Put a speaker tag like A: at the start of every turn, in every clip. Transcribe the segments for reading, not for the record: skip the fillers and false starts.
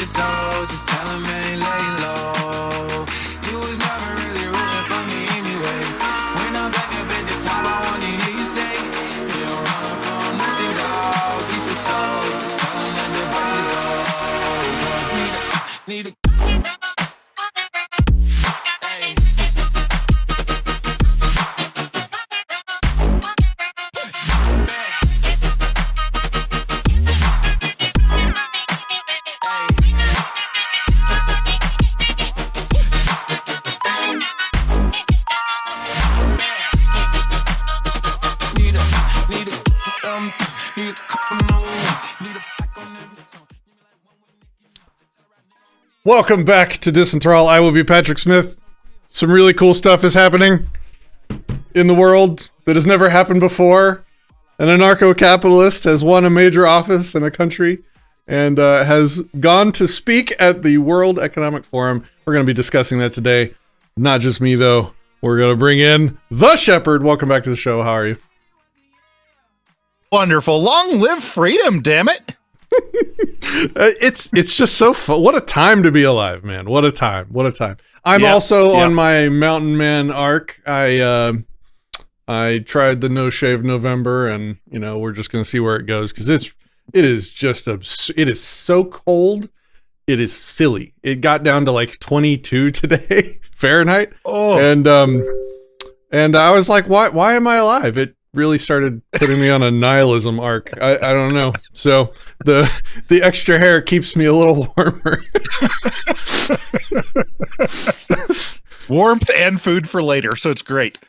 A: soul, just tell him I ain't laying low. You was never really rooting for me anyway. When I'm back up at the top, I wanna hear you say, you don't run from nothing, dog. Eat your soul, just tell him that the break is over. Need a
B: Welcome back to Disenthrall. I will be Patrick Smith. Some really cool stuff is happening in the world that has never happened before. An anarcho-capitalist has won a major office in a country and has gone to speak at the World Economic Forum. We're going to be discussing that today. Not just me, though. We're going to bring in the Shepherd. Welcome back to the show. How are you?
C: Wonderful. Long live freedom, damn it.
B: It's just so fun. What a time to be alive, man. What a time. I'm also on my Mountain Man arc. I tried the No Shave November, and we're just gonna see where it goes, because it is just it is so cold. It is silly. It got down to like 22 today Fahrenheit. And I was like, why am I alive? It really started putting me on a nihilism arc. I don't know. So the extra hair keeps me a little warmer.
C: Warmth and food for later, so it's great.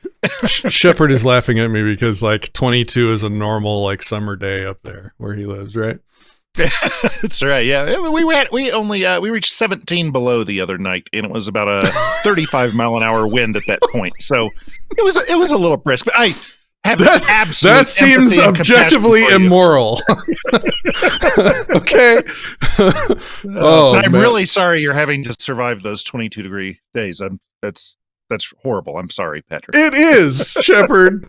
B: Shepherd is laughing at me because like 22 is a normal like summer day up there where he lives, right?
C: That's right. Yeah, we reached 17 below the other night, and it was about a 35 mile an hour wind at that point. So it was a little brisk, but I have
B: that seems objectively immoral. Okay.
C: I'm really sorry you're having to survive those 22-degree days. That's horrible. I'm sorry, Patrick.
B: It is, Shepherd.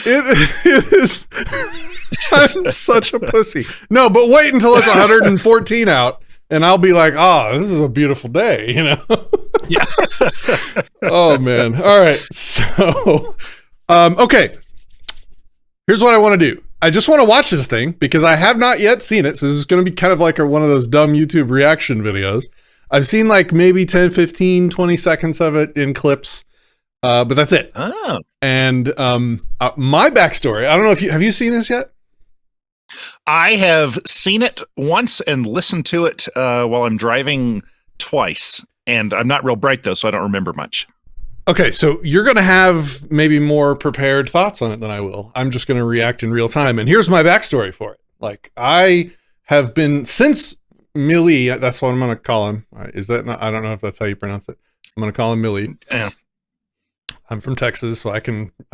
B: It is. I'm such a pussy. No, but wait until it's 114 out, and I'll be like, oh, this is a beautiful day,
C: Yeah.
B: Oh man. All right. So, okay. Here's what I want to do. I just want to watch this thing because I have not yet seen it. So this is going to be kind of like one of those dumb YouTube reaction videos. I've seen like maybe 10, 15, 20 seconds of it in clips. But that's it.
C: Oh.
B: And my backstory, I don't know if have you seen this yet?
C: I have seen it once and listened to it while I'm driving twice. And I'm not real bright, though, so I don't remember much.
B: Okay, so you're going to have maybe more prepared thoughts on it than I will. I'm just going to react in real time. And here's my backstory for it. Like, I have been, since Milei, that's what I'm going to call him. Is that not, I don't know if that's how you pronounce it. I'm going to call him Milei.
C: Yeah.
B: I'm from Texas, so I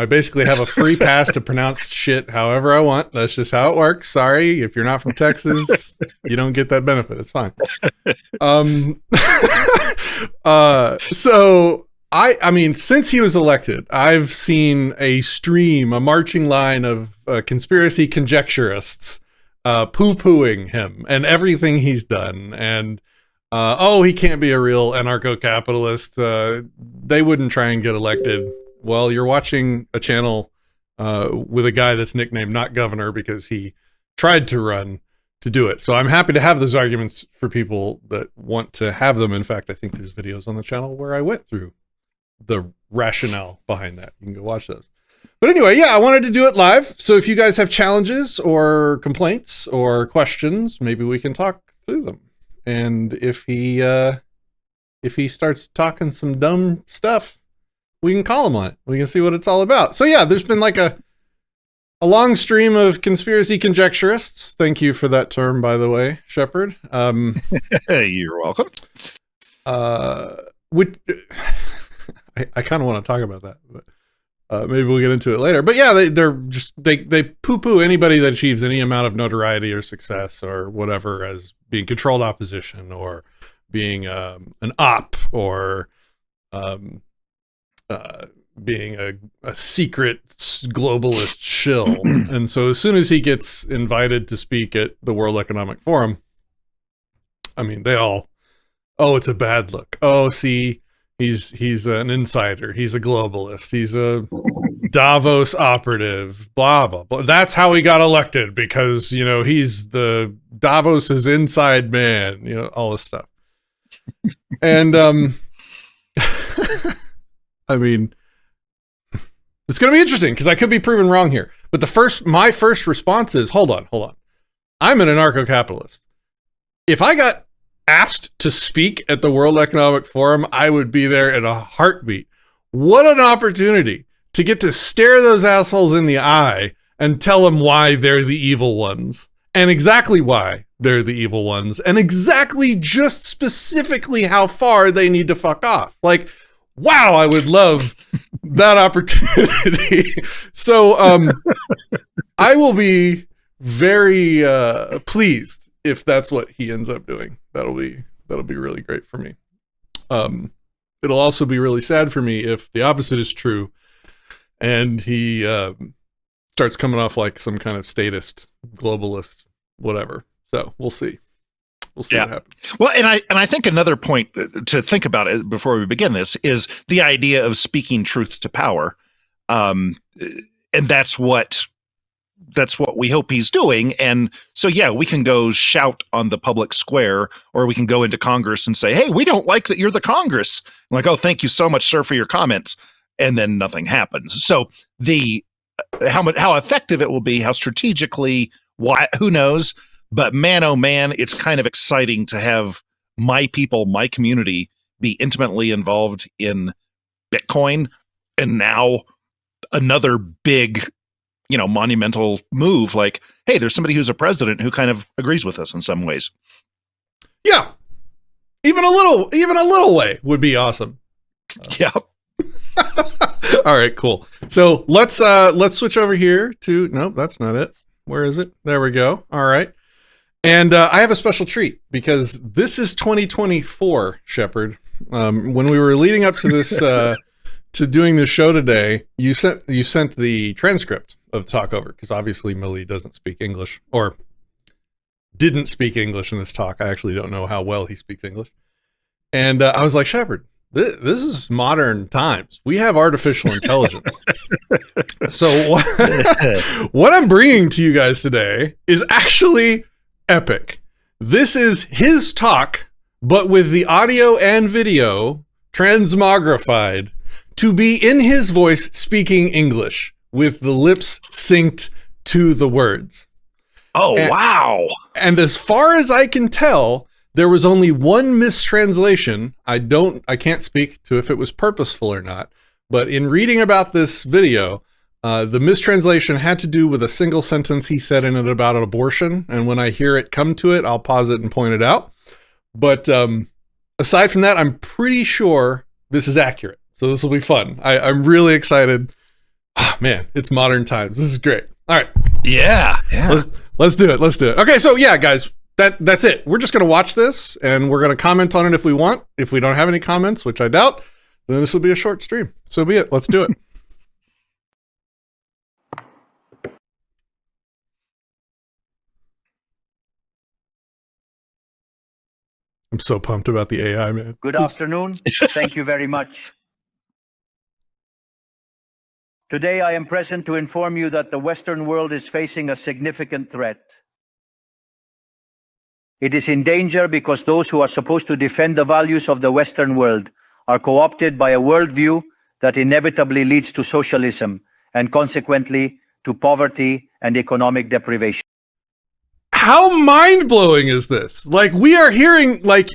B: basically have a free pass to pronounce shit however I want. That's just how it works. Sorry, if you're not from Texas, you don't get that benefit. It's fine. So I mean, since he was elected, I've seen a marching line of conspiracy conjecturists poo-pooing him and everything he's done, and he can't be a real anarcho-capitalist. They wouldn't try and get elected. Well, you're watching a channel with a guy that's nicknamed Not Governor because he tried to run to do it. So I'm happy to have those arguments for people that want to have them. In fact, I think there's videos on the channel where I went through the rationale behind that. You can go watch those. But anyway, yeah, I wanted to do it live. So if you guys have challenges or complaints or questions, maybe we can talk through them. And if he starts talking some dumb stuff, we can call him on it. We can see what it's all about. So yeah, there's been like a long stream of conspiracy conjecturists. Thank you for that term, by the way, Shepherd.
C: You're welcome.
B: I kind of want to talk about that, but maybe we'll get into it later. But yeah, they poo-poo anybody that achieves any amount of notoriety or success or whatever as being controlled opposition or being an op or being a secret globalist shill. And so as soon as he gets invited to speak at the World Economic Forum, I mean, they all, oh, it's a bad look. Oh, see, he's an insider. He's a globalist. He's a Davos operative, blah, blah, blah. That's how he got elected because, you know, he's the Davos's inside man, you know, all this stuff. And, I mean, it's going to be interesting because I could be proven wrong here. But my first response is, hold on. I'm an anarcho-capitalist. If I got asked to speak at the World Economic Forum, I would be there in a heartbeat. What an opportunity to get to stare those assholes in the eye and tell them why they're the evil ones and exactly why they're the evil ones and exactly just specifically how far they need to fuck off. Like, wow, I would love that opportunity. So I will be very pleased if that's what he ends up doing. That'll be really great for me. It'll also be really sad for me if the opposite is true and he starts coming off like some kind of statist, globalist, whatever. So we'll see. We'll see what happens. Well,
C: and I think another point to think about it before we begin this is the idea of speaking truth to power, and that's what we hope he's doing. And so, yeah, we can go shout on the public square, or we can go into Congress and say, "Hey, we don't like that you're the Congress." I'm like, "Oh, thank you so much, sir, for your comments," and then nothing happens. So how effective it will be, how strategically, who knows. But man, oh man, it's kind of exciting to have my people, my community, be intimately involved in Bitcoin. And now another big, monumental move, like, hey, there's somebody who's a president who kind of agrees with us in some ways.
B: Yeah. Even a little way would be awesome.
C: Yeah.
B: All right, cool. So let's switch over here to, nope, that's not it. Where is it? There we go. All right. And I have a special treat because this is 2024, Shepard. When we were leading up to this, to doing this show today, you sent the transcript of the talk over because obviously Milei doesn't speak English or didn't speak English in this talk. I actually don't know how well he speaks English. And I was like, Shepard, this is modern times. We have artificial intelligence. So what I'm bringing to you guys today is actually epic. This is his talk, but with the audio and video transmogrified to be in his voice speaking English with the lips synced to the words.
C: Oh, wow.
B: And as far as I can tell, there was only one mistranslation. I can't speak to if it was purposeful or not, but in reading about this video, the mistranslation had to do with a single sentence he said in it about an abortion. And when I hear it come to it, I'll pause it and point it out. But aside from that, I'm pretty sure this is accurate. So this will be fun. I'm really excited. Oh, man, it's modern times. This is great. All right.
C: Yeah.
B: Let's do it. Okay. So yeah, guys, that's it. We're just going to watch this and we're going to comment on it if we want. If we don't have any comments, which I doubt, then this will be a short stream. So be it. Let's do it. I'm so pumped about the AI, man.
D: Good afternoon. Thank you very much. Today, I am present to inform you that the Western world is facing a significant threat. It is in danger because those who are supposed to defend the values of the Western world are co-opted by a worldview that inevitably leads to socialism and consequently to poverty and economic deprivation.
B: How mind-blowing is this? Like, we are hearing like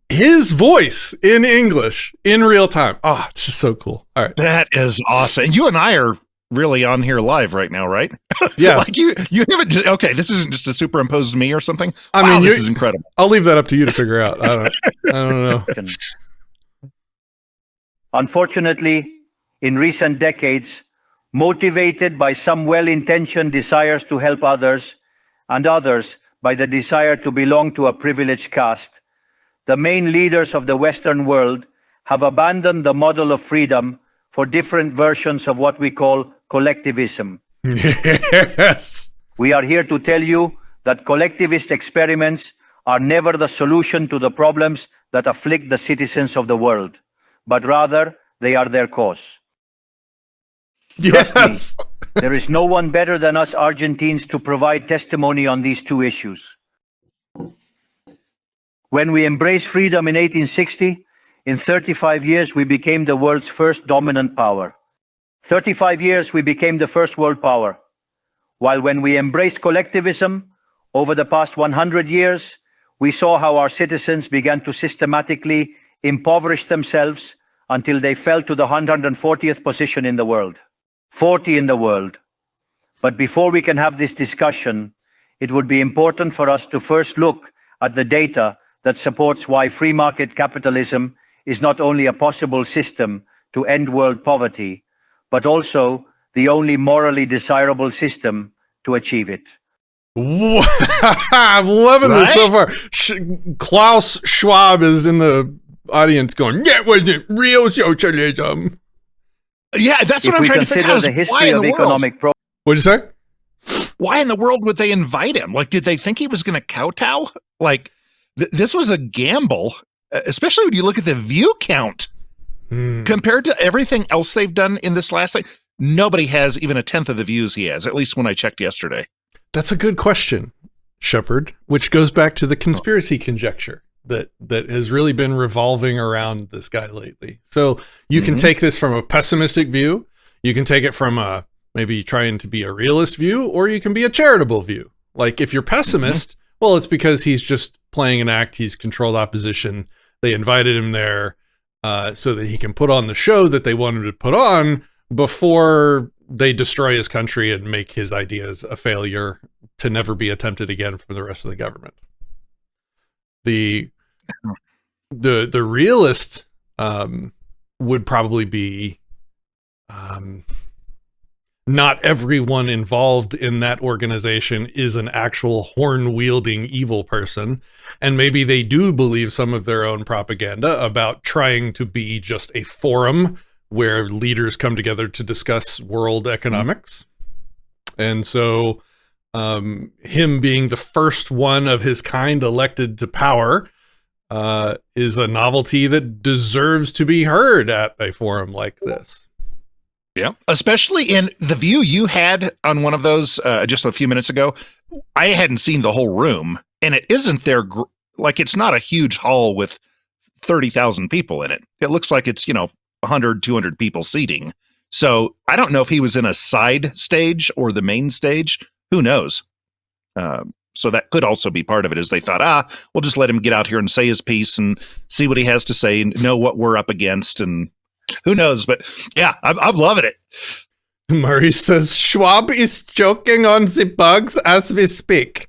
B: his voice in English in real time. Oh, it's just so cool. All right.
C: That is awesome. And you and I are really on here live right now, right?
B: Yeah.
C: Like you haven't, okay, this isn't just a superimposed me or something.
B: I mean,
C: this is incredible.
B: I'll leave that up to you to figure out. I don't know.
D: Unfortunately, in recent decades, motivated by some well-intentioned desires to help others, and others by the desire to belong to a privileged caste, the main leaders of the Western world have abandoned the model of freedom for different versions of what we call collectivism.
B: Yes.
D: We are here to tell you that collectivist experiments are never the solution to the problems that afflict the citizens of the world, but rather they are their cause.
B: Yes.
D: There is no one better than us Argentines to provide testimony on these two issues. When we embraced freedom in 1860, in 35 years we became the world's first dominant power. 35 years we became the first world power. While when we embraced collectivism, over the past 100 years, we saw how our citizens began to systematically impoverish themselves until they fell to the 140th position in the world. 40 in the world. But before we can have this discussion, it would be important for us to first look at the data that supports why free market capitalism is not only a possible system to end world poverty, but also the only morally desirable system to achieve it.
B: I'm loving this so far. Klaus Schwab is in the audience going, "That wasn't real socialism."
C: Yeah, that's what I'm trying to figure out.
D: If we consider the history of economic
B: What'd you say?
C: Why in the world would they invite him? Like, did they think he was going to kowtow? Like, this was a gamble, especially when you look at the view count compared to everything else they've done in this last thing. Nobody has even a tenth of the views he has, at least when I checked yesterday.
B: That's a good question, Shepard, which goes back to the conspiracy conjecture that has really been revolving around this guy lately. So you can take this from a pessimistic view, you can take it from a maybe trying to be a realist view, or you can be a charitable view. Like if you're pessimist, well, it's because he's just playing an act. He's controlled opposition. They invited him there so that he can put on the show that they wanted to put on before they destroy his country and make his ideas a failure to never be attempted again from the rest of the government. The realist would probably be not everyone involved in that organization is an actual horn-wielding evil person, and maybe they do believe some of their own propaganda about trying to be just a forum where leaders come together to discuss world economics. And so him being the first one of his kind elected to power is a novelty that deserves to be heard at a forum like this.
C: Yeah, especially in the view you had on one of those just a few minutes ago. I hadn't seen the whole room, and it isn't there. Like, it's not a huge hall with 30,000 people in it. It looks like it's, 100, 200 people seating. So I don't know if he was in a side stage or the main stage. Who knows? So that could also be part of it, is they thought, we'll just let him get out here and say his piece and see what he has to say and know what we're up against, and who knows? But yeah, I'm loving it.
B: Murray says, Schwab is choking on the bugs as we speak.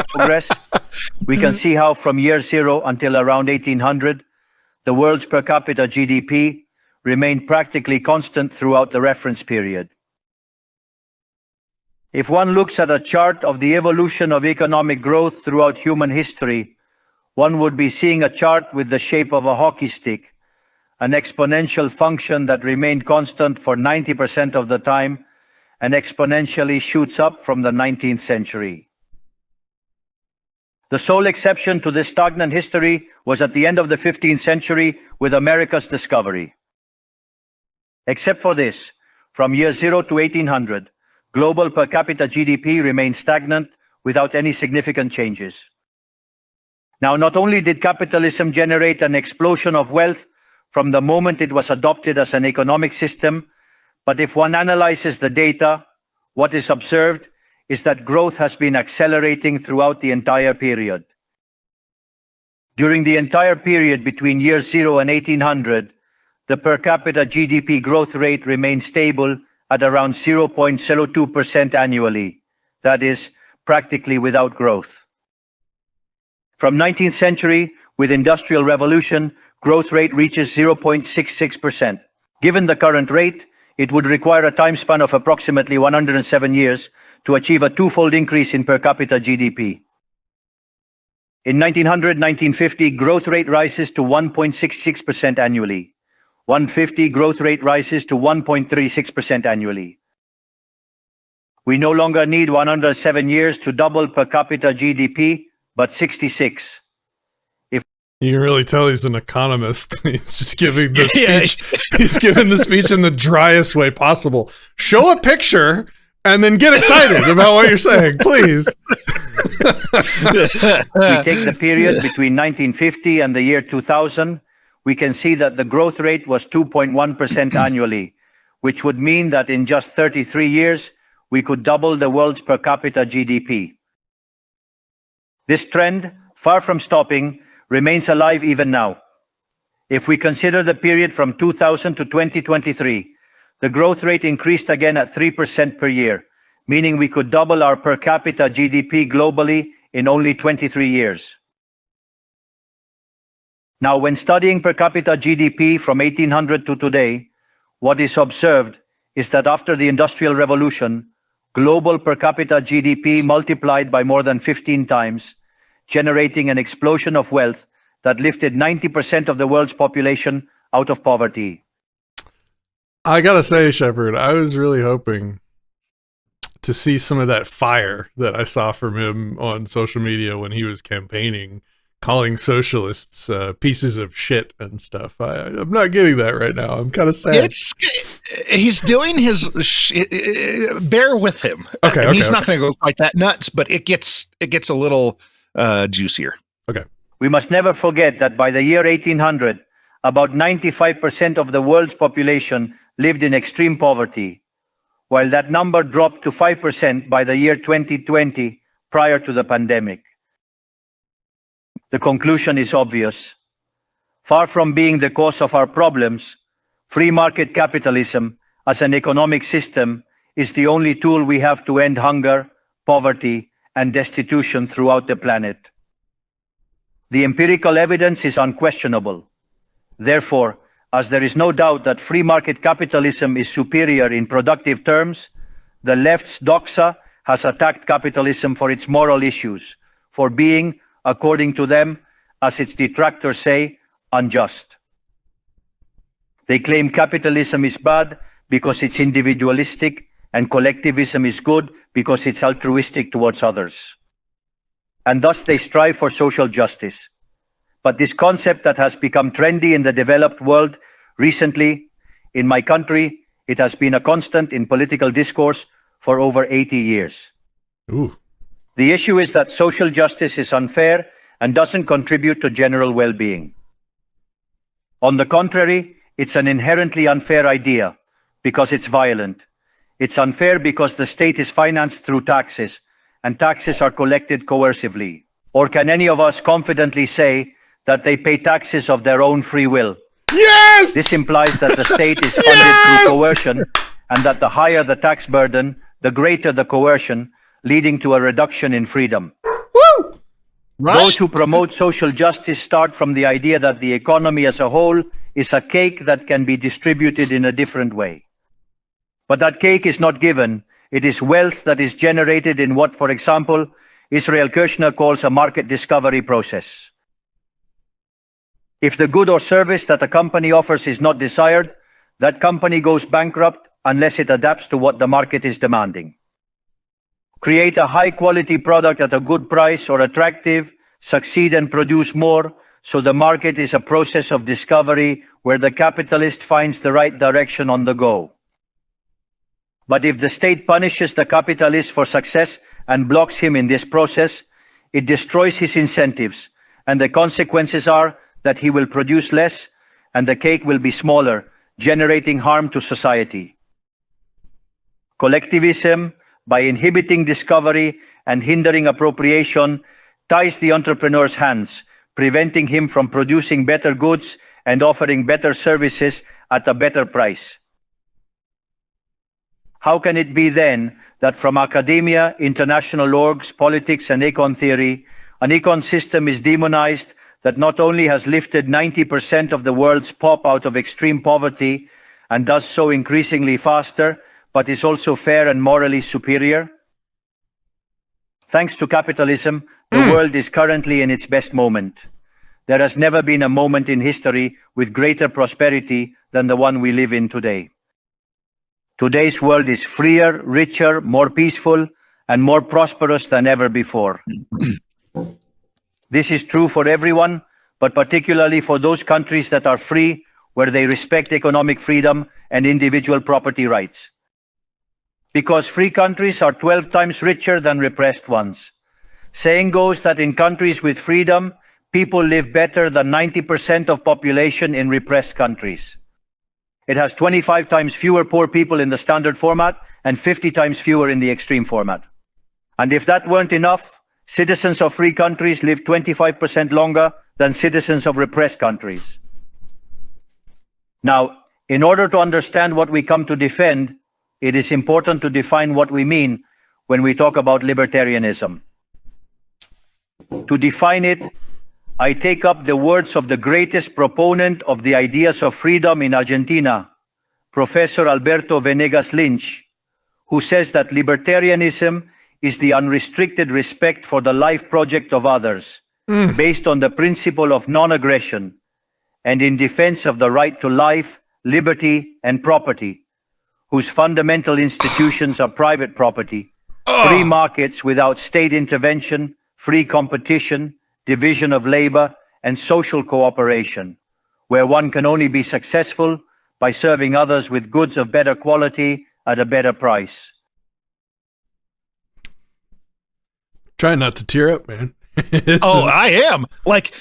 D: Progress, we can see how from year zero until around 1800, the world's per capita GDP remained practically constant throughout the reference period. If one looks at a chart of the evolution of economic growth throughout human history, one would be seeing a chart with the shape of a hockey stick, an exponential function that remained constant for 90% of the time and exponentially shoots up from the 19th century. The sole exception to this stagnant history was at the end of the 15th century with America's discovery. Except for this, from year 0 to 1800, global per capita GDP remained stagnant without any significant changes. Now, not only did capitalism generate an explosion of wealth from the moment it was adopted as an economic system, but if one analyzes the data, what is observed is that growth has been accelerating throughout the entire period. During the entire period between year 0 and 1800, the per capita GDP growth rate remained stable at around 0.02% annually, that is, practically without growth. From 19th century, with Industrial Revolution, growth rate reaches 0.66%. Given the current rate, it would require a time span of approximately 107 years to achieve a twofold increase in per capita GDP. In 1900-1950, growth rate rises to 1.66% annually. 150, growth rate rises to 1.36% annually. We no longer need 107 years to double per capita GDP, but 66.
B: You can really tell he's an economist. He's just giving the speech. He's giving the speech in the driest way possible. Show a picture and then get excited about what you're saying, please.
D: We take the period between 1950 and the year 2000, we can see that the growth rate was 2.1% annually, which would mean that in just 33 years, we could double the world's per capita GDP. This trend, far from stopping, remains alive even now. If we consider the period from 2000 to 2023, the growth rate increased again at 3% per year, meaning we could double our per capita GDP globally in only 23 years. Now, when studying per capita GDP from 1800 to today, what is observed is that after the Industrial Revolution, global per capita GDP multiplied by more than 15 times, generating an explosion of wealth that lifted 90% of the world's population out of poverty.
B: I gotta say, Shepard, I was really hoping to see some of that fire that I saw from him on social media when he was campaigning, calling socialists pieces of shit and stuff. I'm not getting that right now. I'm kind of sad.
C: He's doing his bear with him.
B: Okay,
C: he's not going to go quite that nuts, but it gets a little juicier.
B: Okay.
D: We must never forget that by the year 1800, about 95% of the world's population lived in extreme poverty, while that number dropped to 5% by the year 2020, prior to the pandemic. The conclusion is obvious. Far from being the cause of our problems, free market capitalism as an economic system is the only tool we have to end hunger, poverty, and destitution throughout the planet. The empirical evidence is unquestionable. Therefore, as there is no doubt that free market capitalism is superior in productive terms, the left's doxa has attacked capitalism for its moral issues, for being, according to them, as its detractors say, unjust. They claim capitalism is bad because it's individualistic and collectivism is good because it's altruistic towards others. And thus they strive for social justice. But this concept that has become trendy in the developed world recently, in my country, it has been a constant in political discourse for over 80 years.
B: Ooh.
D: The issue is that social justice is unfair and doesn't contribute to general well-being. On the contrary, it's an inherently unfair idea because it's violent. It's unfair because the state is financed through taxes, and taxes are collected coercively. Or can any of us confidently say that they pay taxes of their own free will?
B: Yes!
D: This implies that the state is funded through coercion, and that the higher the tax burden, the greater the coercion, leading to a reduction in freedom.
B: Woo!
C: Right?
D: Those who promote social justice start from the idea that the economy as a whole is a cake that can be distributed in a different way. But that cake is not given. It is wealth that is generated in what, for example, Israel Kirchner calls a market discovery process. If the good or service that a company offers is not desired, that company goes bankrupt unless it adapts to what the market is demanding. Create a high-quality product at a good price or attractive, succeed and produce more, so the market is a process of discovery where the capitalist finds the right direction on the go. But if the state punishes the capitalist for success and blocks him in this process, it destroys his incentives, and the consequences are that he will produce less and the cake will be smaller, generating harm to society. Collectivism, by inhibiting discovery and hindering appropriation, ties the entrepreneur's hands, preventing him from producing better goods and offering better services at a better price. How can it be then that from academia, international orgs, politics, and econ theory, an econ system is demonized that not only has lifted 90% of the world's pop out of extreme poverty and does so increasingly faster, but is also fair and morally superior? Thanks to capitalism, the world is currently in its best moment. There has never been a moment in history with greater prosperity than the one we live in today. Today's world is freer, richer, more peaceful, and more prosperous than ever before. This is true for everyone, but particularly for those countries that are free, where they respect economic freedom and individual property rights. Because free countries are 12 times richer than repressed ones. Saying goes that in countries with freedom, people live better than 90% of population in repressed countries. It has 25 times fewer poor people in the standard format and 50 times fewer in the extreme format. And if that weren't enough, citizens of free countries live 25% longer than citizens of repressed countries. Now, in order to understand what we come to defend, it is important to define what we mean when we talk about libertarianism. To define it, I take up the words of the greatest proponent of the ideas of freedom in Argentina, Professor Alberto Venegas Lynch, who says that libertarianism is the unrestricted respect for the life project of others, based on the principle of non-aggression, and in defense of the right to life, liberty, and property, whose fundamental institutions are private property, free markets without state intervention, free competition, division of labor, and social cooperation, where one can only be successful by serving others with goods of better quality at a better price.
B: Try not to tear up, man.
C: I am. Like,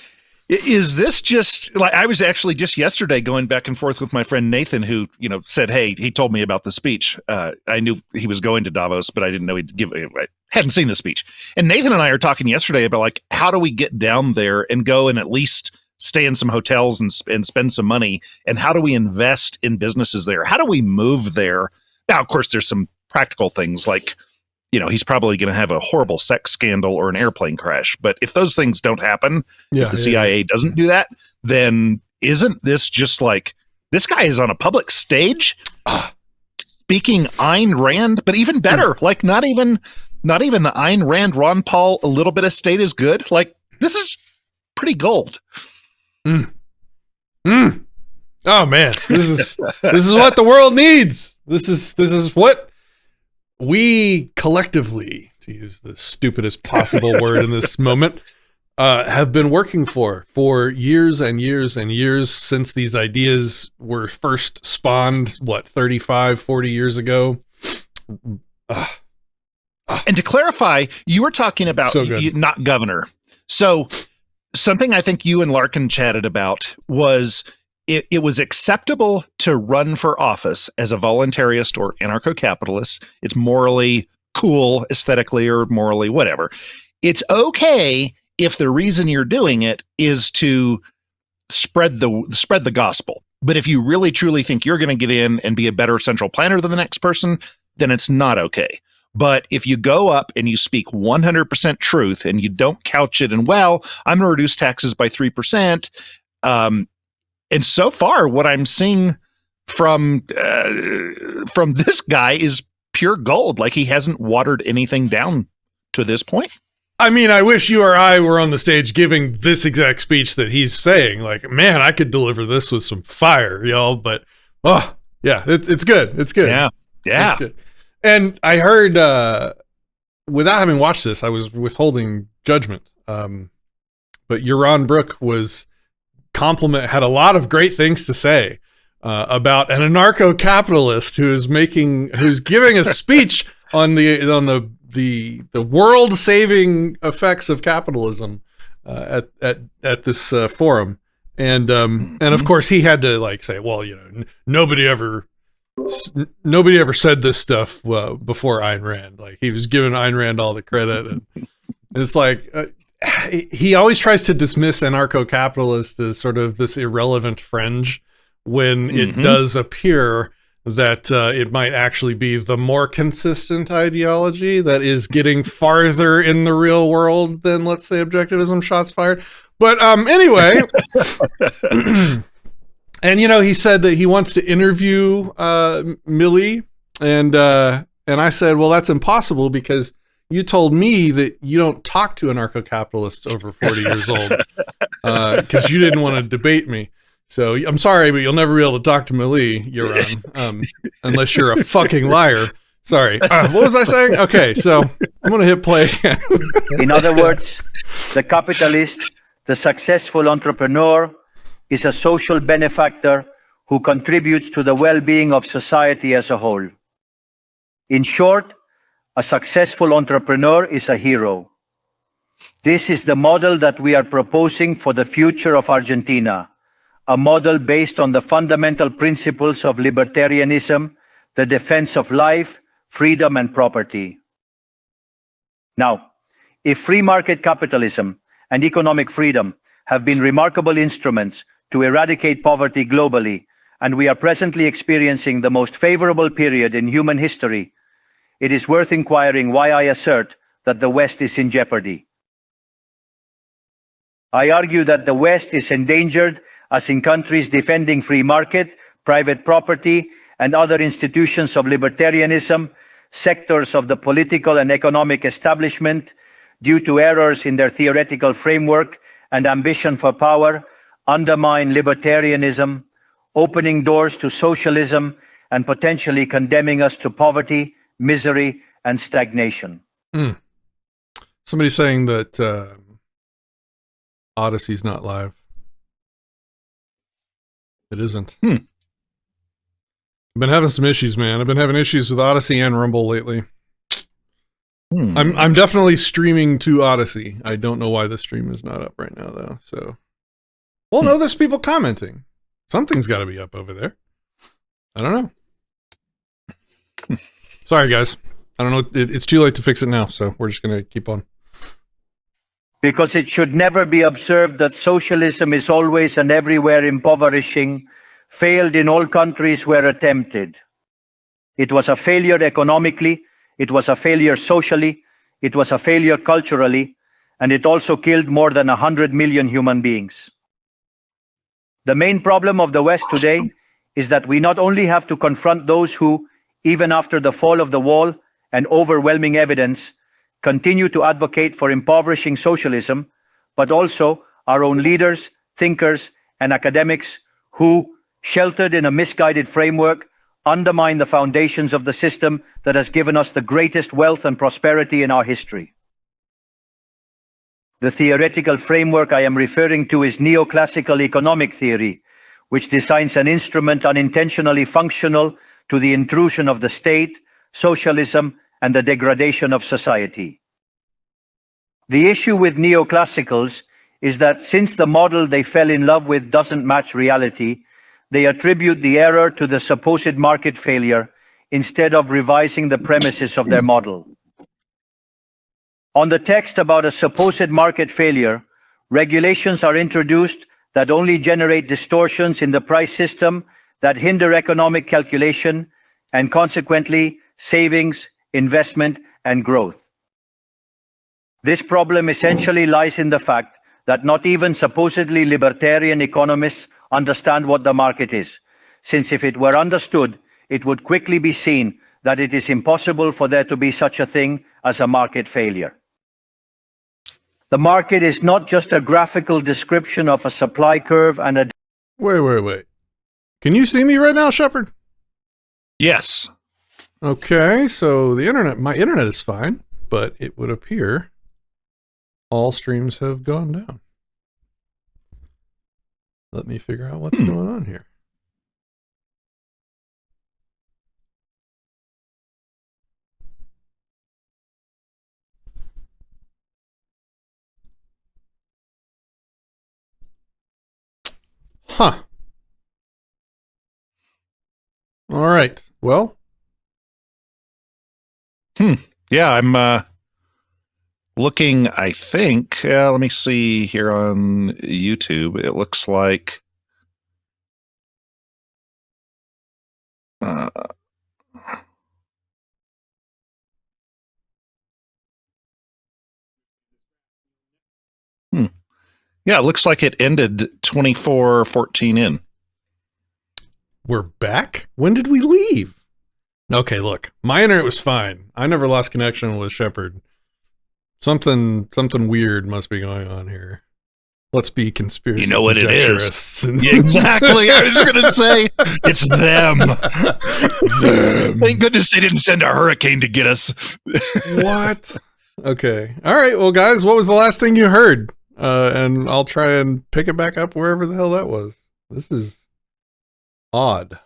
C: is this just like I was actually just yesterday going back and forth with my friend Nathan, who, said, hey, he told me about the speech. I knew he was going to Davos, but I didn't know I hadn't seen the speech. And Nathan and I are talking yesterday about, like, how do we get down there and go and at least stay in some hotels and spend some money? And how do we invest in businesses there? How do we move there? Now, of course, there's some practical things like, he's probably going to have a horrible sex scandal or an airplane crash. But if those things don't happen, if the CIA doesn't do that, then isn't this just like, this guy is on a public stage speaking Ayn Rand, but even better, like not even the Ayn Rand, Ron Paul, a little bit of state is good. Like, this is pretty gold.
B: Oh man, this is what the world needs. This is what we collectively, to use the stupidest possible word in this moment, have been working for years and years and years since these ideas were first spawned, 35, 40 years ago.
C: And to clarify, you were talking about not governor. So something I think you and Larkin chatted about was it was acceptable to run for office as a voluntarist or anarcho-capitalist. It's morally cool, aesthetically or morally whatever. It's okay if the reason you're doing it is to spread the gospel. But if you really truly think you're going to get in and be a better central planner than the next person, then it's not okay. But if you go up and you speak 100% truth and you don't couch it in, well, I'm going to reduce taxes by 3%. And so far, what I'm seeing from this guy is pure gold. Like, he hasn't watered anything down to this point.
B: I mean, I wish you or I were on the stage giving this exact speech that he's saying. Like, man, I could deliver this with some fire, y'all. But, it's good. It's good.
C: Yeah.
B: It's good. And I heard, without having watched this, I was withholding judgment. But Yaron Brook had a lot of great things to say about an anarcho-capitalist who's giving a speech on the world-saving effects of capitalism at this forum, and of course he had to say, well, nobody ever said this stuff before Ayn Rand. Like, he was giving Ayn Rand all the credit, and it's like he always tries to dismiss anarcho-capitalists as sort of this irrelevant fringe when it does appear that it might actually be the more consistent ideology that is getting farther in the real world than, let's say, objectivism, shots fired. But anyway, and he said that he wants to interview Milei, and I said, well, that's impossible because you told me that you don't talk to anarcho-capitalists over 40 years old because you didn't want to debate me. So I'm sorry, but you'll never be able to talk to Milei, Yaron, unless you're a fucking liar. Sorry. What was I saying? Okay, so I'm going to hit play again.
D: In other words, the capitalist, the successful entrepreneur, is a social benefactor who contributes to the well-being of society as a whole. In short, a successful entrepreneur is a hero. This is the model that we are proposing for the future of Argentina, a model based on the fundamental principles of libertarianism, the defense of life, freedom, and property. Now, if free market capitalism and economic freedom have been remarkable instruments to eradicate poverty globally, and we are presently experiencing the most favorable period in human history, it is worth inquiring why I assert that the West is in jeopardy. I argue that the West is endangered as in countries defending free market, private property, and other institutions of libertarianism, sectors of the political and economic establishment, due to errors in their theoretical framework and ambition for power, undermine libertarianism, opening doors to socialism and potentially condemning us to poverty, misery, and stagnation.
B: Somebody's saying that Odyssee's not live. It isn't. I've been having some issues, man. I've been having issues with Odysee and Rumble lately. I'm definitely streaming to Odysee. I don't know why the stream is not up right now, though. So, well, no, there's people commenting. Something's got to be up over there. I don't know. Sorry, guys. I don't know. It's too late to fix it now, so we're just going to keep on.
D: Because it should never be observed that socialism is always and everywhere impoverishing, failed in all countries where attempted. It was a failure economically, it was a failure socially, it was a failure culturally, and it also killed more than 100 million human beings. The main problem of the West today is that we not only have to confront those who, even after the fall of the wall and overwhelming evidence, continue to advocate for impoverishing socialism, but also our own leaders, thinkers, and academics who, sheltered in a misguided framework, undermine the foundations of the system that has given us the greatest wealth and prosperity in our history. The theoretical framework I am referring to is neoclassical economic theory, which designs an instrument unintentionally functional to the intrusion of the state, socialism, and the degradation of society. The issue with neoclassicals is that since the model they fell in love with doesn't match reality, they attribute the error to the supposed market failure instead of revising the premises of their model. On the text about a supposed market failure, regulations are introduced that only generate distortions in the price system that hinder economic calculation and consequently savings, investment, and growth. This problem essentially lies in the fact that not even supposedly libertarian economists understand what the market is, since if it were understood, it would quickly be seen that it is impossible for there to be such a thing as a market failure. The market is not just a graphical description of a supply curve and a...
B: Wait. Can you see me right now, Shepard?
C: Yes.
B: Okay, so my internet is fine, but it would appear all streams have gone down. Let me figure out what's going on here. Huh. All right. Well.
C: Yeah, I'm looking, I think, let me see here on YouTube. It looks like yeah, it looks like it ended 24:14 in.
B: We're back? When did we leave? Okay, look, my internet was fine. I never lost connection with Shepard. Something weird must be going on here. Let's be conspiracy
C: You know what it is.
B: conjecturists.
C: Yeah, exactly. I was going to say, it's them. Thank goodness they didn't send a hurricane to get us.
B: What? Okay. All right. Well, guys, what was the last thing you heard? And I'll try and pick it back up wherever the hell that was. This is odd.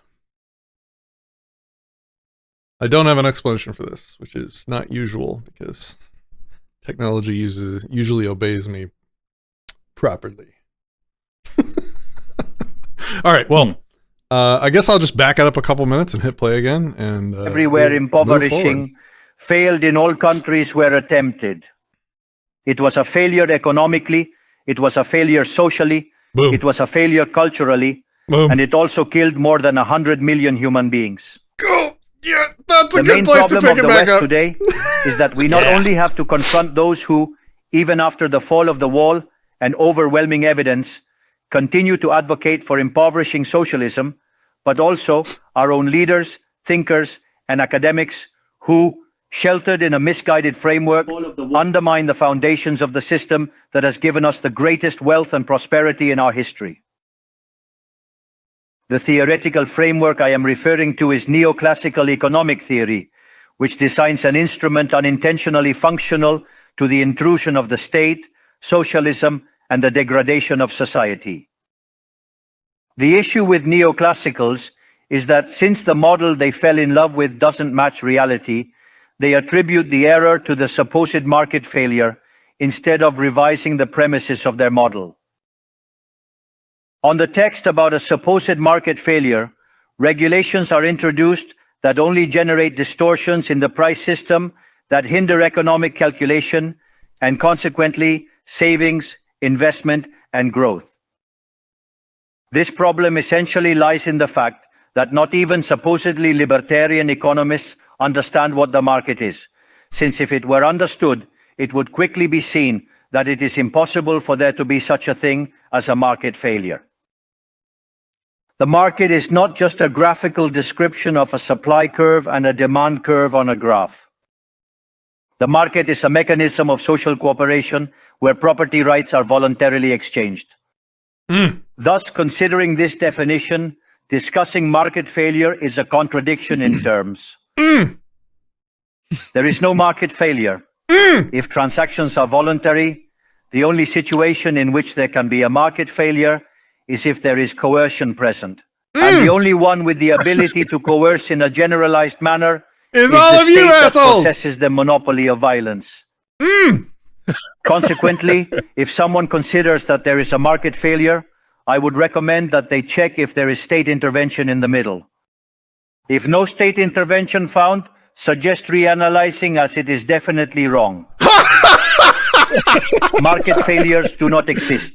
B: I don't have an explanation for this, which is not usual because technology usually obeys me properly. All right. Well, I guess I'll just back it up a couple minutes and hit play again. And
D: everywhere impoverishing failed in all countries where attempted. It was a failure economically. It was a failure socially.
B: Boom.
D: It was a failure culturally.
B: Boom.
D: And it also killed more than 100 million human beings.
B: Go. Yeah, that's a
D: The
B: good
D: main
B: place to
D: problem
B: pick
D: of
B: it
D: the
B: back
D: West
B: up.
D: today is that we not only have to confront those who, even after the fall of the wall and overwhelming evidence, continue to advocate for impoverishing socialism, but also our own leaders, thinkers, and academics who, sheltered in a misguided framework, undermine the foundations of the system that has given us the greatest wealth and prosperity in our history. The theoretical framework I am referring to is neoclassical economic theory, which designs an instrument unintentionally functional to the intrusion of the state, socialism, and the degradation of society. The issue with neoclassicals is that since the model they fell in love with doesn't match reality, they attribute the error to the supposed market failure instead of revising the premises of their model. On the text about a supposed market failure, regulations are introduced that only generate distortions in the price system that hinder economic calculation and consequently savings, investment, and growth. This problem essentially lies in the fact that not even supposedly libertarian economists understand what the market is, since if it were understood, it would quickly be seen that it is impossible for there to be such a thing as a market failure. The market is not just a graphical description of a supply curve and a demand curve on a graph. The market is a mechanism of social cooperation where property rights are voluntarily exchanged. Thus, considering this definition, discussing market failure is a contradiction in terms. There is no market failure. If transactions are voluntary, the only situation in which there can be a market failure is if there is coercion present. And the only one with the ability to coerce in a generalized manner
B: is all
D: the
B: of you
D: state that
B: assholes.
D: possesses the monopoly of violence. Consequently, if someone considers that there is a market failure, I would recommend that they check if there is state intervention in the middle. If no state intervention found, suggest reanalyzing as it is definitely wrong. Market failures do not exist.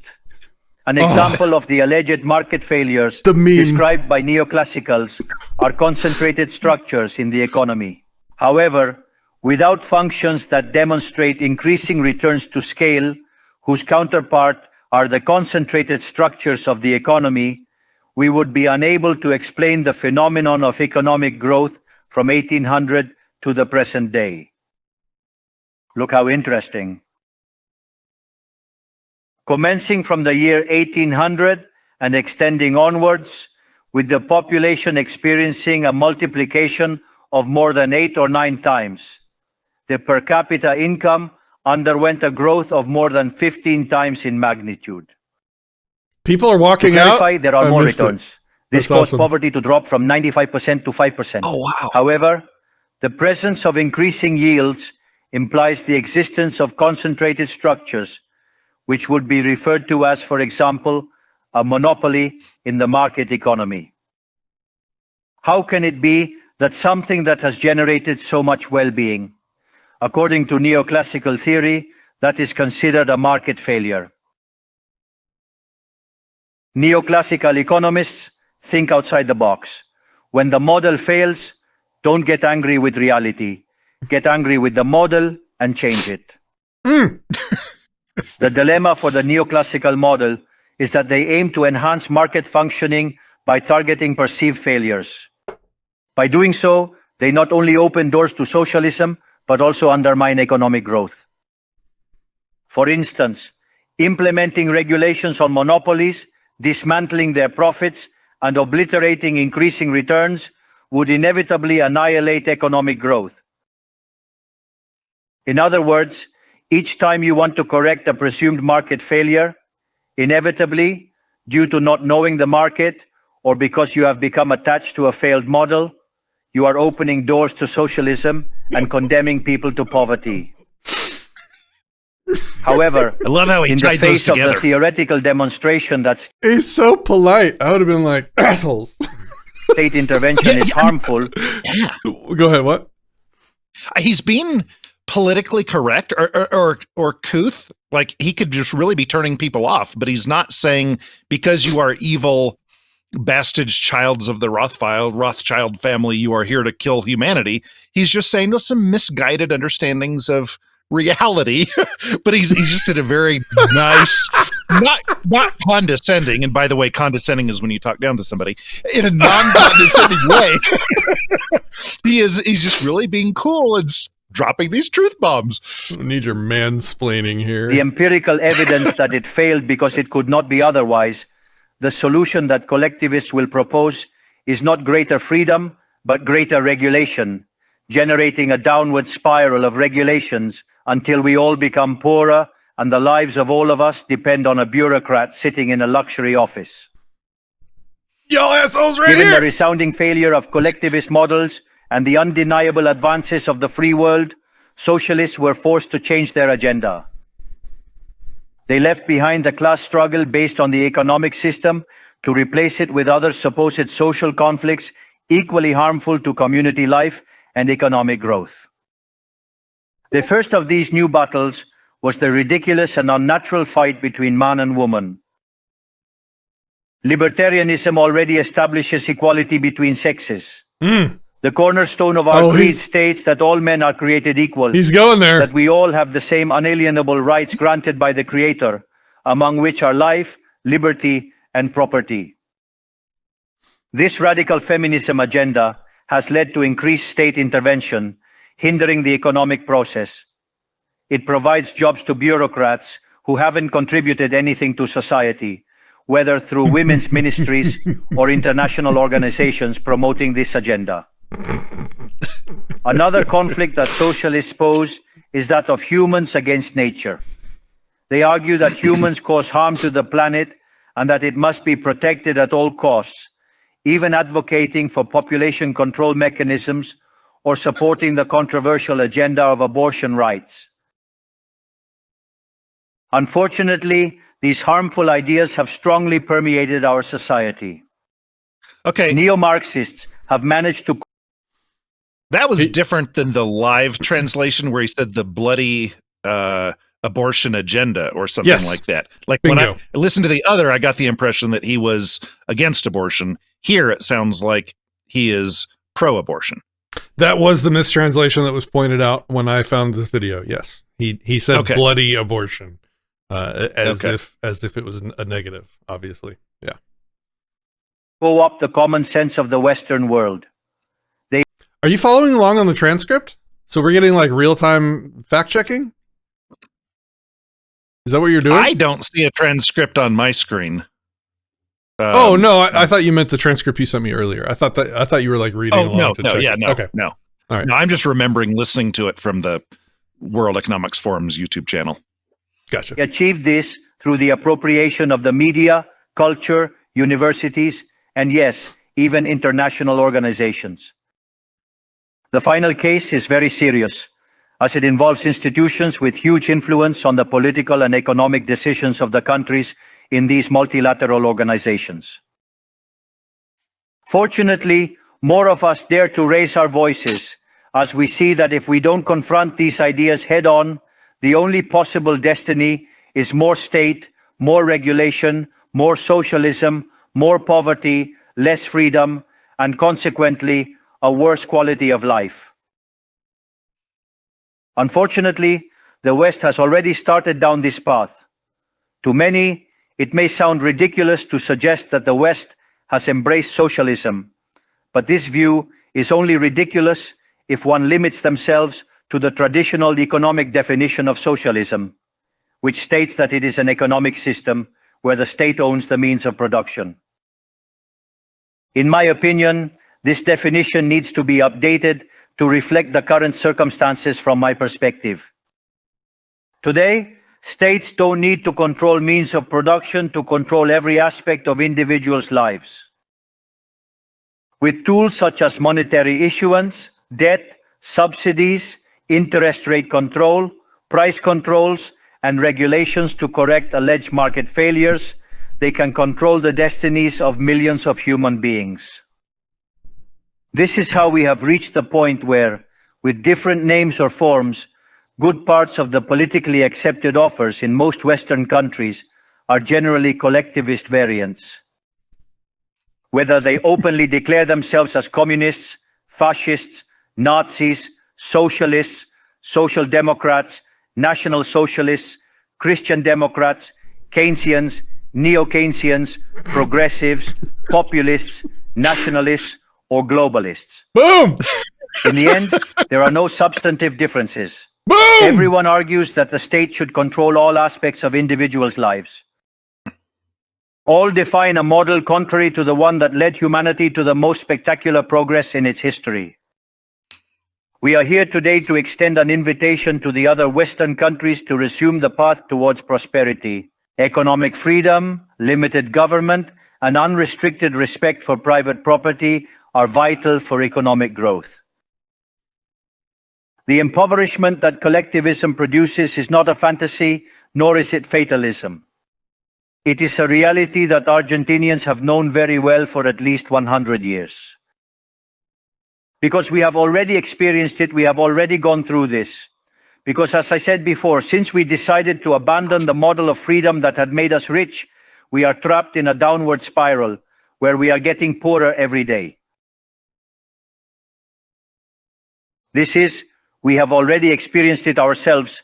D: An example of the alleged market failures described by neoclassicals are concentrated structures in the economy. However, without functions that demonstrate increasing returns to scale, whose counterpart are the concentrated structures of the economy, we would be unable to explain the phenomenon of economic growth from 1800 to the present day. Look how interesting. Commencing from the year 1800 and extending onwards, with the population experiencing a multiplication of more than 8 or 9 times, the per capita income underwent a growth of more than 15 times in magnitude.
B: People are walking
D: to clarify,
B: out.
D: There are more returns. This
B: That's
D: caused
B: awesome.
D: poverty to drop from 95% to 5%.
C: Oh, wow.
D: However, the presence of increasing yields implies the existence of concentrated structures, which would be referred to as, for example, a monopoly in the market economy. How can it be that something that has generated so much well-being, according to neoclassical theory, that is considered a market failure? Neoclassical economists think outside the box. When the model fails, don't get angry with reality. Get angry with the model and change it. The dilemma for the neoclassical model is that they aim to enhance market functioning by targeting perceived failures. By doing so, they not only open doors to socialism, but also undermine economic growth. For instance, implementing regulations on monopolies, dismantling their profits, and obliterating increasing returns would inevitably annihilate economic growth. In other words, each time you want to correct a presumed market failure, inevitably, due to not knowing the market or because you have become attached to a failed model, you are opening doors to socialism and condemning people to poverty. However,
C: I love how he
D: in the
C: tied those
D: face of the
C: together.
D: theoretical demonstration that
B: He's so polite. I would have been like, assholes.
D: state intervention is harmful,
B: Go ahead. What?
C: He's being politically correct or couth. Like, he could just really be turning people off, but he's not saying because you are evil bastards, childs of the Rothschild family, you are here to kill humanity. He's just saying there's some misguided understandings of reality, but he's just in a very nice, not condescending. And by the way, condescending is when you talk down to somebody in a non-condescending way. He's just really being cool and dropping these truth bombs.
B: I need your mansplaining here.
D: the empirical evidence that it failed because it could not be otherwise, the solution that collectivists will propose is not greater freedom, but greater regulation, generating a downward spiral of regulations until we all become poorer and the lives of all of us depend on a bureaucrat sitting in a luxury office.
B: Y'all assholes right
D: Given the
B: here.
D: resounding failure of collectivist models and the undeniable advances of the free world, socialists were forced to change their agenda. They left behind the class struggle based on the economic system to replace it with other supposed social conflicts equally harmful to community life and economic growth. The first of these new battles was the ridiculous and unnatural fight between man and woman. Libertarianism already establishes equality between sexes. The cornerstone of our creed states that all men are created equal,
B: He's going there.
D: that we all have the same unalienable rights granted by the Creator, among which are life, liberty, and property. This radical feminism agenda has led to increased state intervention, hindering the economic process. It provides jobs to bureaucrats who haven't contributed anything to society, whether through women's ministries or international organizations promoting this agenda. Another conflict that socialists pose is that of humans against nature. They argue that humans cause harm to the planet and that it must be protected at all costs, even advocating for population control mechanisms or supporting the controversial agenda of abortion rights. Unfortunately, these harmful ideas have strongly permeated our society.
C: Okay,
D: Neo-Marxists have managed to
C: that was different than the live translation where he said the bloody abortion agenda or something
B: Yes.
C: like that. Like when
B: Bingo.
C: I listened to the other, I got the impression that he was against abortion. Here, it sounds like he is pro-abortion.
B: That was the mistranslation that was pointed out when I found the video. Yes, he said
C: Okay.
B: bloody abortion, as
C: Okay.
B: if it was a negative. Obviously, yeah.
D: co-opt the common sense of the Western world.
B: Are you following along on the transcript? So we're getting like real time fact checking. Is that what you're doing?
C: I don't see a transcript on my screen.
B: Oh no, I thought you meant the transcript you sent me earlier. I thought you were like reading along
C: no,
B: to
C: no,
B: check.
C: yeah,
B: it.
C: no,
B: Okay.
C: no.
B: All right.
C: No, I'm just remembering listening to it from the World Economics Forum's YouTube channel.
B: Gotcha.
D: They achieved this through the appropriation of the media, culture, universities, and yes, even international organizations. The final case is very serious, as it involves institutions with huge influence on the political and economic decisions of the countries in these multilateral organizations. Fortunately, more of us dare to raise our voices, as we see that if we don't confront these ideas head-on, the only possible destiny is more state, more regulation, more socialism, more poverty, less freedom, and consequently, a worse quality of life. Unfortunately, the West has already started down this path. To many, it may sound ridiculous to suggest that the West has embraced socialism, but this view is only ridiculous if one limits themselves to the traditional economic definition of socialism, which states that it is an economic system where the state owns the means of production. In my opinion, this definition needs to be updated to reflect the current circumstances from my perspective. Today, states don't need to control means of production to control every aspect of individuals' lives. With tools such as monetary issuance, debt, subsidies, interest rate control, price controls, and regulations to correct alleged market failures, they can control the destinies of millions of human beings. This is how we have reached the point where, with different names or forms, good parts of the politically accepted offers in most Western countries are generally collectivist variants. Whether they openly declare themselves as communists, fascists, Nazis, socialists, social democrats, national socialists, Christian Democrats, Keynesians, neo-Keynesians, progressives, populists, nationalists, or globalists.
B: Boom!
D: In the end, there are no substantive differences.
B: Boom!
D: Everyone argues that the state should control all aspects of individuals' lives. All define a model contrary to the one that led humanity to the most spectacular progress in its history. We are here today to extend an invitation to the other Western countries to resume the path towards prosperity. Economic freedom, limited government, and unrestricted respect for private property are vital for economic growth. The impoverishment that collectivism produces is not a fantasy, nor is it fatalism. It is a reality that Argentinians have known very well for at least 100 years. Because we have already experienced it, we have already gone through this. Because as I said before, since we decided to abandon the model of freedom that had made us rich, we are trapped in a downward spiral where we are getting poorer every day. We have already experienced it ourselves,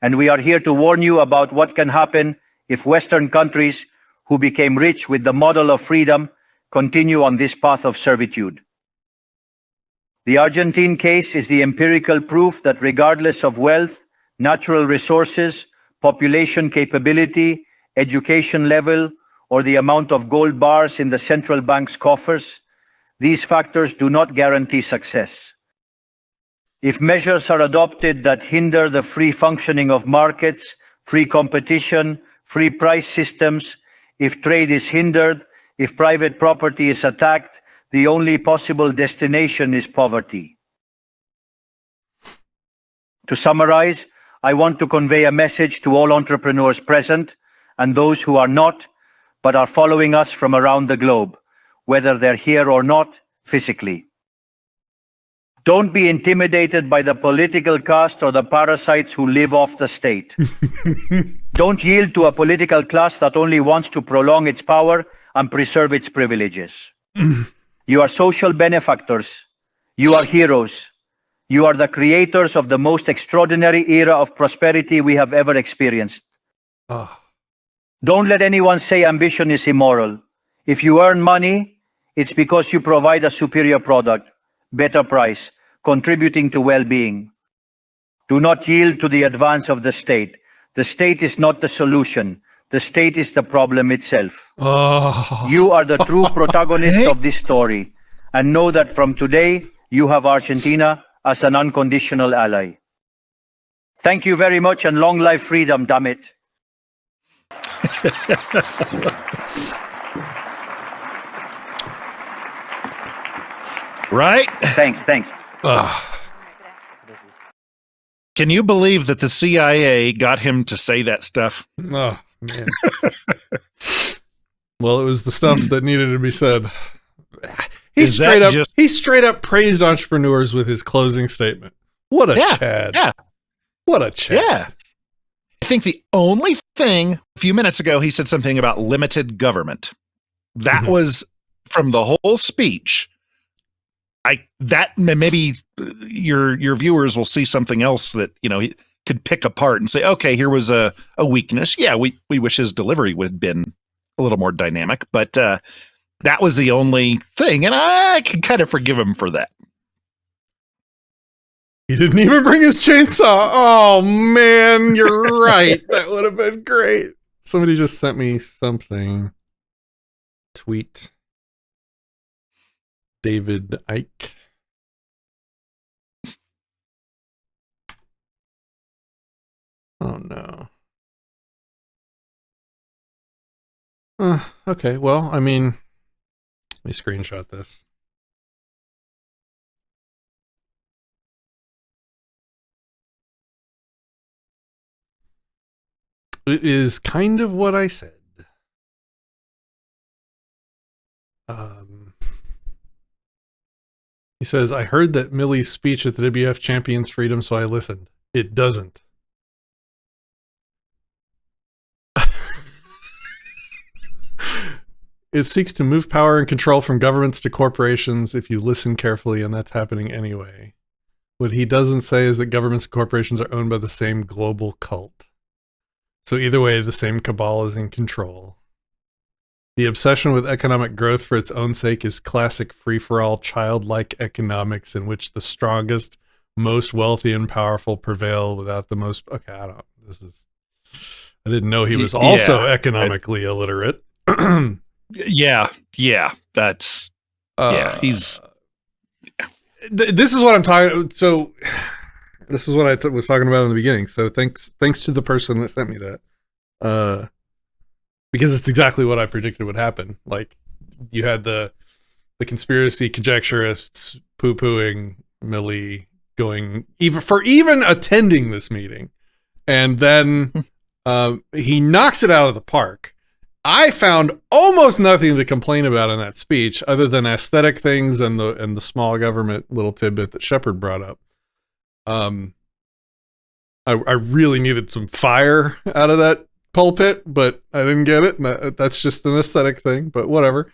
D: and we are here to warn you about what can happen if Western countries who became rich with the model of freedom continue on this path of servitude. The Argentine case is the empirical proof that regardless of wealth, natural resources, population capability, education level, or the amount of gold bars in the central bank's coffers, these factors do not guarantee success. If measures are adopted that hinder the free functioning of markets, free competition, free price systems, if trade is hindered, if private property is attacked, the only possible destination is poverty. To summarize, I want to convey a message to all entrepreneurs present and those who are not, but are following us from around the globe, whether they're here or not physically. Don't be intimidated by the political caste or the parasites who live off the state. Don't yield to a political class that only wants to prolong its power and preserve its privileges. You are social benefactors. You are heroes. You are the creators of the most extraordinary era of prosperity we have ever experienced. Don't let anyone say ambition is immoral. If you earn money, it's because you provide a superior product, better price, contributing to well-being. Do not yield to the advance of the state. The state is not the solution. The state is the problem itself. You are the true protagonists of this story, and know that from today, you have Argentina as an unconditional ally. Thank you very much, and long life freedom, damn it.
C: Right?
D: Thanks.
C: Can you believe that the CIA got him to say that stuff?
B: Oh, man. Well, it was the stuff that needed to be said. He straight up praised entrepreneurs with his closing statement. What a Chad.
C: Yeah.
B: What a Chad.
C: Yeah. I think the only thing, a few minutes ago, he said something about limited government. That was from the whole speech. That maybe your viewers will see something else that, he could pick apart and say, okay, here was a weakness. Yeah, we wish his delivery would have been a little more dynamic, but that was the only thing, and I can kind of forgive him for that.
B: He didn't even bring his chainsaw. Oh man, you're right. That would have been great. Somebody just sent me something. Tweet. David Icke. Oh no. Okay, well, I mean, let me screenshot this. It is kind of what I said. He says, I heard that Millei's speech at the WF champions freedom, so I listened. It doesn't. It seeks to move power and control from governments to corporations if you listen carefully, and that's happening anyway. What he doesn't say is that governments and corporations are owned by the same global cult. So either way, the same cabal is in control. The obsession with economic growth for its own sake is classic free-for-all childlike economics in which the strongest, most wealthy and powerful prevail without the most... Okay, I didn't know he was also economically illiterate.
C: Yeah, that's... he's...
B: This is what I'm talking... So, this is what I was talking about in the beginning. So thanks to the person that sent me that. Because it's exactly what I predicted would happen. Like, you had the conspiracy conjecturists poo-pooing Milei, going even attending this meeting, and then he knocks it out of the park. I found almost nothing to complain about in that speech, other than aesthetic things and the small government little tidbit that Shepard brought up. I really needed some fire out of that pulpit, but I didn't get it. And that's just an aesthetic thing, but whatever.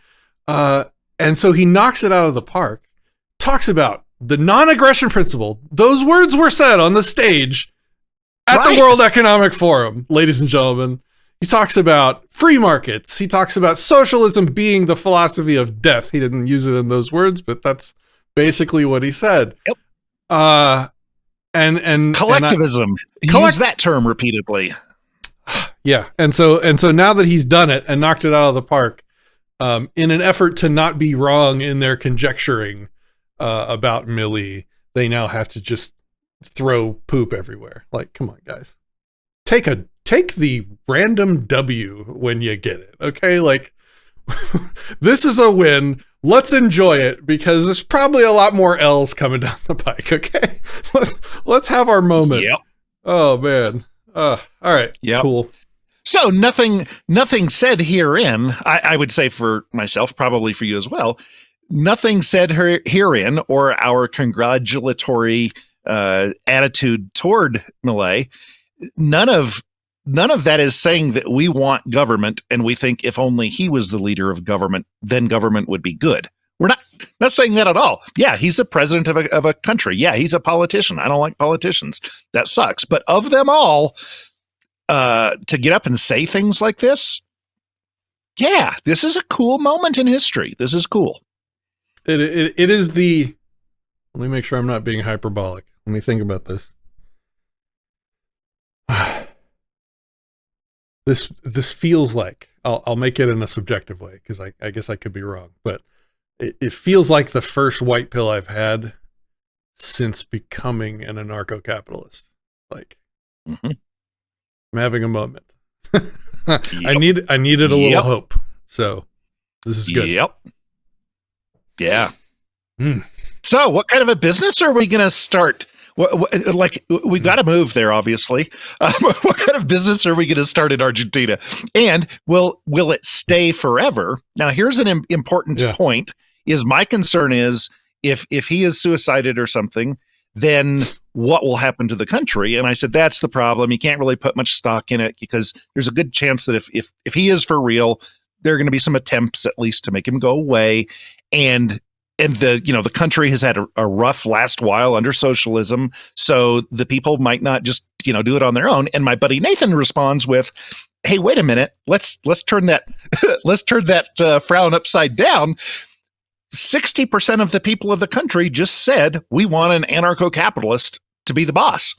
B: And so he knocks it out of the park, talks about the non-aggression principle. Those words were said on the stage at the World Economic Forum, ladies and gentlemen. He talks about free markets. He talks about socialism being the philosophy of death. He didn't use it in those words, but that's basically what he said.
C: Yep.
B: And
C: collectivism. Use that term repeatedly.
B: Yeah. And so now that he's done it and knocked it out of the park, in an effort to not be wrong in their conjecturing about Milei, they now have to just throw poop everywhere. Like, come on, guys. Take the random W when you get it. Okay. Like, this is a win. Let's enjoy it, because there's probably a lot more L's coming down the pike. Okay. Let's have our moment.
C: Yep.
B: Oh man. All right.
C: Yeah.
B: Cool.
C: So nothing said herein, I would say for myself, probably for you as well, nothing said herein, or our congratulatory attitude toward Milei, none of that is saying that we want government and we think if only he was the leader of government, then government would be good. We're not saying that at all. Yeah, he's the president of a country. Yeah, he's a politician. I don't like politicians. That sucks. But of them all, to get up and say things like this, yeah, this is a cool moment in history. This is cool.
B: It is the... Let me make sure I'm not being hyperbolic. Let me think about this. This feels like... I'll make it in a subjective way, because I guess I could be wrong, but it feels like the first white pill I've had since becoming an anarcho-capitalist. Like, I'm having a moment. I needed a little hope. So this is good.
C: Yep. Yeah. So what kind of a business are we going to start? We've got to move there, obviously. What kind of business are we going to start in Argentina? And will it stay forever? Now, here's an important point. Is my concern is if he is suicided or something, then what will happen to the country? And I said, that's the problem. You can't really put much stock in it, because there's a good chance that if he is for real, there are going to be some attempts at least to make him go away. And the country has had a rough last while under socialism, so the people might not just do it on their own. And my buddy Nathan responds with, "Hey, wait a minute, let's turn that frown upside down. 60% of the people of the country just said we want an anarcho-capitalist to be the boss.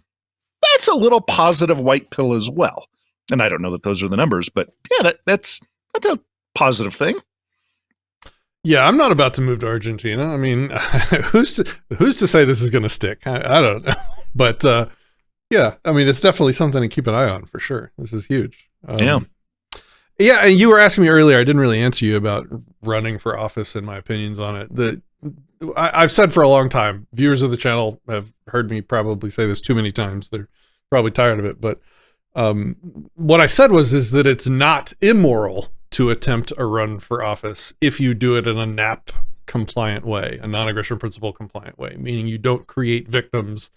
C: That's a little positive white pill as well. And I don't know that those are the numbers, but yeah, that's a positive thing.
B: Yeah, I'm not about to move to Argentina. I mean, who's to say this is going to stick? I don't know. But yeah, I mean, it's definitely something to keep an eye on for sure. This is huge.
C: Yeah.
B: Yeah, and you were asking me earlier, I didn't really answer you about running for office and my opinions on it. I've said for a long time, viewers of the channel have heard me probably say this too many times. They're probably tired of it. But what I said is that it's not immoral to attempt a run for office if you do it in a NAP compliant way, a non-aggression principle compliant way, meaning you don't create victims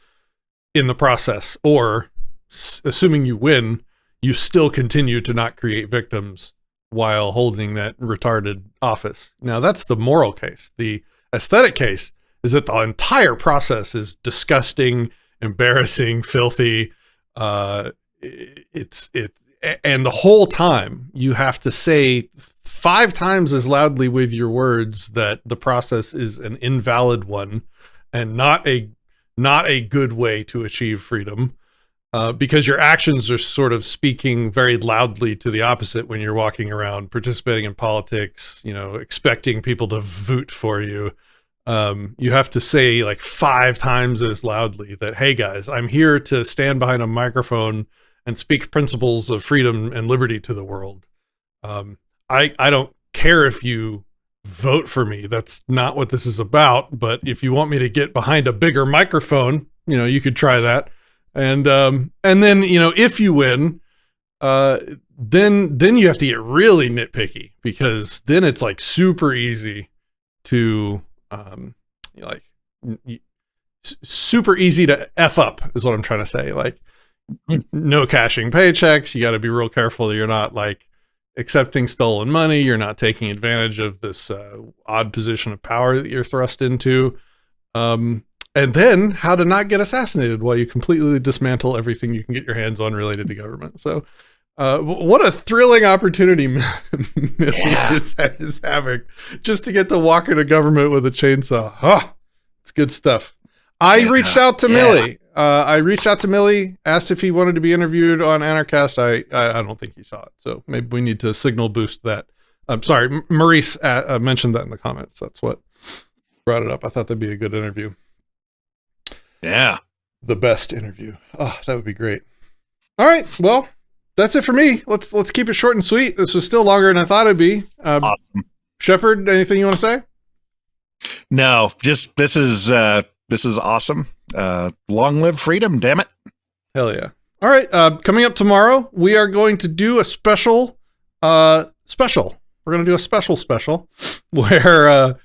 B: in the process, or assuming you win, you still continue to not create victims while holding that retarded office. Now that's the moral case. The aesthetic case is that the entire process is disgusting, embarrassing, filthy. And the whole time you have to say 5 times as loudly with your words that the process is an invalid one and not a good way to achieve freedom, because your actions are sort of speaking very loudly to the opposite when you're walking around participating in politics, expecting people to vote for you. You have to say like 5 times as loudly that, hey guys, I'm here to stand behind a microphone and speak principles of freedom and liberty to the world. I don't care if you vote for me. That's not what this is about. But if you want me to get behind a bigger microphone, you could try that. And then, if you win, then you have to get really nitpicky, because then it's like super easy to, super easy to F up is what I'm trying to say. Like, no cashing paychecks. You got to be real careful that you're not like accepting stolen money. You're not taking advantage of this odd position of power that you're thrust into. And then how to not get assassinated while you completely dismantle everything you can get your hands on related to government. So what a thrilling opportunity Milei is having, just to get to walk into government with a chainsaw. It's good stuff. I reached out to Milei. Asked if he wanted to be interviewed on Anarchast. I don't think he saw it, so maybe we need to signal boost that. I'm sorry, Maurice mentioned that in the comments. That's what brought it up. I thought that'd be a good interview.
C: Yeah,
B: the best interview. Oh, that would be great. All right, well, that's it for me. Let's keep it short and sweet. This was still longer than I thought it'd be.
C: Awesome.
B: Shepard, anything you want to say?
C: No, just this is awesome. Long live freedom, damn it.
B: Hell yeah. All right, coming up tomorrow, we are going to do a special. We're going to do a special where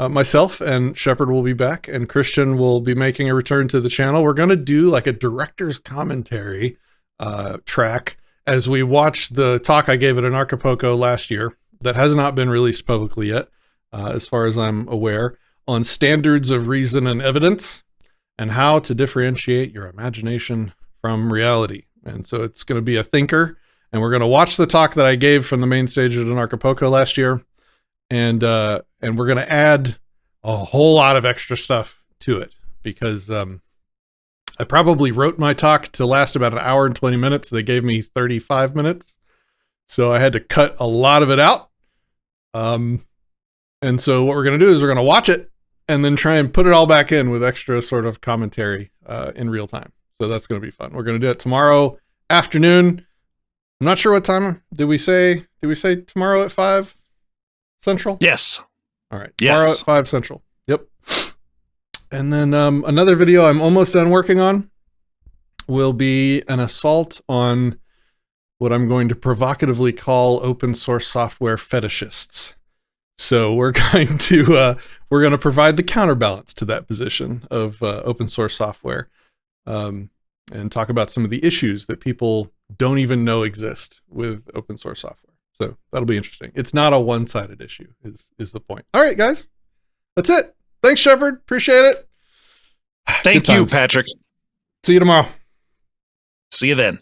B: myself and Shepard will be back, and Christian will be making a return to the channel. We're going to do like a director's commentary track as we watch the talk I gave at Anarchapulco last year that has not been released publicly yet, as far as I'm aware, on standards of reason and evidence and how to differentiate your imagination from reality. And so it's going to be a thinker, and we're going to watch the talk that I gave from the main stage at Anarchapulco last year, and we're going to add a whole lot of extra stuff to it, because I probably wrote my talk to last about 1 hour and 20 minutes. They gave me 35 minutes, so I had to cut a lot of it out. And so what we're going to do is we're going to watch it and then try and put it all back in with extra sort of commentary in real time. So that's going to be fun. We're going to do it tomorrow afternoon. I'm not sure what time. Did we say tomorrow at 5 Central?
C: Yes.
B: All right. Tomorrow at 5 Central. Yep. And then another video I'm almost done working on will be an assault on what I'm going to provocatively call open source software fetishists. So we're going to provide the counterbalance to that position of open source software, and talk about some of the issues that people don't even know exist with open source software. So that'll be interesting. It's not a one-sided issue is the point. All right, guys, that's it. Thanks, Shepard. Appreciate it.
C: Thank you, Patrick.
B: See you tomorrow.
C: See you then.